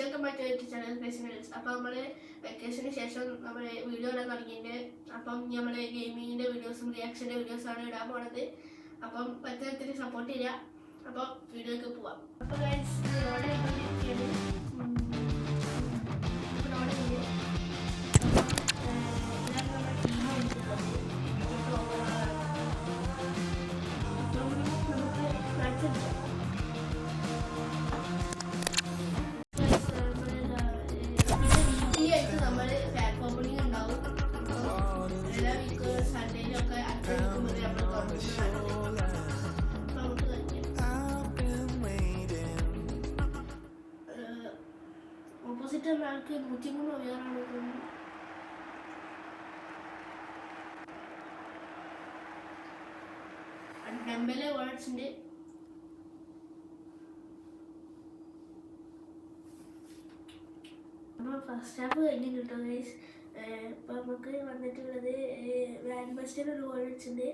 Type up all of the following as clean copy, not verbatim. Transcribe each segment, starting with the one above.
Welcome back to YouTube channel ഫെസിനൽസ്. അപ്പോൾ നമ്മൾ വെക്കേഷന് ശേഷം നമ്മൾ വീഡിയോ ഇടാൻ തുടങ്ങിയിട്ട് അപ്പം നമ്മൾ ഗെയിമിങ്ങിൻ്റെ വീഡിയോസും റിയാക്ഷൻ്റെ വീഡിയോസാണ് ഇടാൻ പോണത്. അപ്പം പറ്റത്തിന് സപ്പോർട്ട് ചെയ്യുക. അപ്പോൾ വീഡിയോക്ക് പോവാം. അപ്പോൾ ഗൈസ് ഓർഡർ ചെയ്തിരിക്കുകയാണ്. നമ്മൾ പാക്ക് ഓപ്പണിംഗ് ഉണ്ടാവും. എല്ലാ വീക്ക് സൺഡേയിലൊക്കെ അച്ഛനൊക്കെ നമുക്ക് ഓപ്പോസിറ്റ് ഉള്ള ആൾക്ക് 103 ഉയരാണ് തോന്നുന്നു. ഡംബെല് വേർഡ്സിൻ്റെ അപ്പോൾ ഫസ്റ്റ് ഹാഫ് കഴിഞ്ഞിട്ട് കേട്ടോ ഗൈസ്. ഇപ്പോൾ നമുക്ക് വന്നിട്ടുള്ളത് ഗ്രാൻഡ് മാസ്റ്റർ ഒരു ഗോൾ വെച്ചിട്ടുണ്ട്.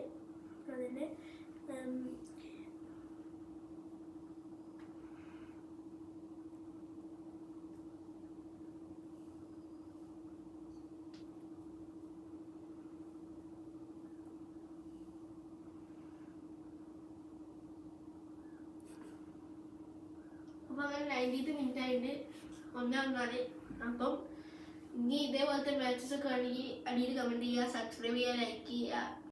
അതിൻ്റെ അപ്പോൾ അങ്ങനെ 90th മിനിറ്റ് ആയിട്ട് 1-1. അപ്പം ഇനി ഇതേപോലത്തെ മാച്ചസ് ഒക്കെ ആണെങ്കിൽ അടിയിൽ കമൻറ്റ് ചെയ്യുക, സബ്സ്ക്രൈബ് ചെയ്യുക, ലൈക്ക് ചെയ്യുക.